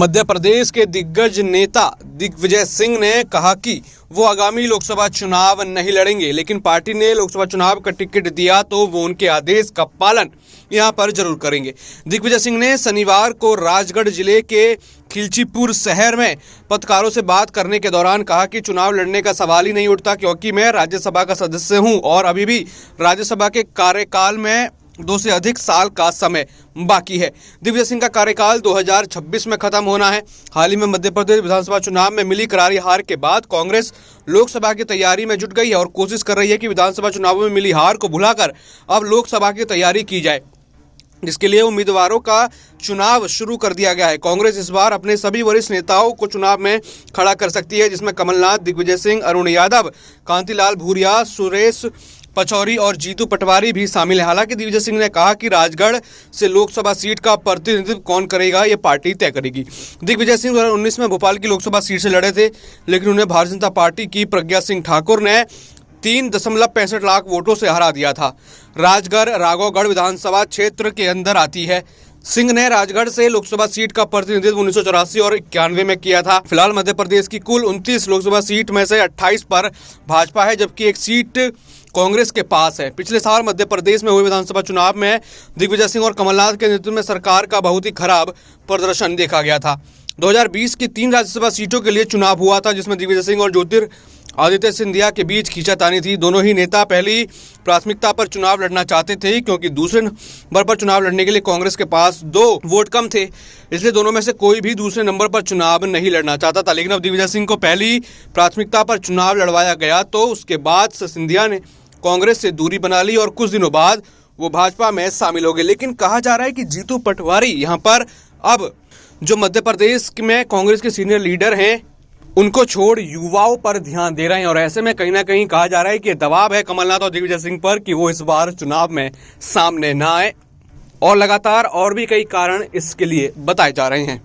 मध्य प्रदेश के दिग्गज नेता दिग्विजय सिंह ने कहा कि वो आगामी लोकसभा चुनाव नहीं लड़ेंगे, लेकिन पार्टी ने लोकसभा चुनाव का टिकट दिया तो वो उनके आदेश का पालन यहां पर जरूर करेंगे। दिग्विजय सिंह ने शनिवार को राजगढ़ जिले के खिलचीपुर शहर में पत्रकारों से बात करने के दौरान कहा कि चुनाव लड़ने का सवाल ही नहीं उठता, क्योंकि मैं राज्यसभा का सदस्य हूं और अभी भी राज्यसभा के कार्यकाल में 2 से अधिक साल का समय बाकी है। दिग्विजय सिंह का कार्यकाल 2026 में खत्म होना है। हाल ही में मध्य प्रदेश विधानसभा चुनाव में मिली करारी हार के बाद कांग्रेस लोकसभा की तैयारी में जुट गई है और कोशिश कर रही है कि विधानसभा चुनावों में मिली हार को भुलाकर अब लोकसभा की तैयारी की जाए, जिसके लिए उम्मीदवारों का चुनाव शुरू कर दिया गया है। कांग्रेस इस बार अपने सभी वरिष्ठ नेताओं को चुनाव में खड़ा कर सकती है, जिसमें कमलनाथ, दिग्विजय सिंह, अरुण यादव, कांतिलाल भूरिया, सुरेश पचौरी और जीतू पटवारी भी शामिल है। हालांकि दिग्विजय सिंह ने कहा कि राजगढ़ से लोकसभा सीट का प्रतिनिधित्व कौन करेगा ये पार्टी तय करेगी। दिग्विजय सिंह 2019 में भोपाल की लोकसभा सीट से लड़े थे, लेकिन उन्हें भारतीय जनता पार्टी की प्रज्ञा सिंह ठाकुर ने 3.65 लाख वोटों से हरा दिया था। राजगढ़ राघवगढ़ विधानसभा क्षेत्र के अंदर आती है। सिंह ने राजगढ़ से लोकसभा सीट का प्रतिनिधित्व 1984 और 91 में किया था। फिलहाल मध्य प्रदेश की कुल 29 लोकसभा सीट में से 28 पर भाजपा है, जबकि एक सीट कांग्रेस के पास है। पिछले साल मध्य प्रदेश में हुए विधानसभा चुनाव में दिग्विजय सिंह और कमलनाथ के नेतृत्व में सरकार का बहुत ही खराब प्रदर्शन देखा गया था। 2020 की 3 राज्यसभा सीटों के लिए चुनाव हुआ था, जिसमें दिग्विजय सिंह और ज्योतिरादित्य सिंधिया के बीच खींचातानी थी। दोनों ही नेता पहली प्राथमिकता पर चुनाव लड़ना चाहते थे, क्योंकि दूसरे नंबर पर चुनाव लड़ने के लिए कांग्रेस के पास 2 वोट कम थे, इसलिए दोनों में से कोई भी दूसरे नंबर पर चुनाव नहीं लड़ना चाहता था। लेकिन अब दिग्विजय सिंह को पहली प्राथमिकता पर चुनाव लड़वाया गया, तो उसके बाद सिंधिया ने कांग्रेस से दूरी बना ली और कुछ दिनों बाद वो भाजपा में शामिल हो गए। लेकिन कहा जा रहा है कि जीतू पटवारी यहाँ पर अब जो मध्य प्रदेश में कांग्रेस के सीनियर लीडर हैं उनको छोड़ युवाओं पर ध्यान दे रहे हैं, और ऐसे में कहीं ना कहीं कहा जा रहा है कि दबाव है कमलनाथ और दिग्विजय सिंह पर कि वो इस बार चुनाव में सामने ना आए, और लगातार और भी कई कारण इसके लिए बताए जा रहे हैं।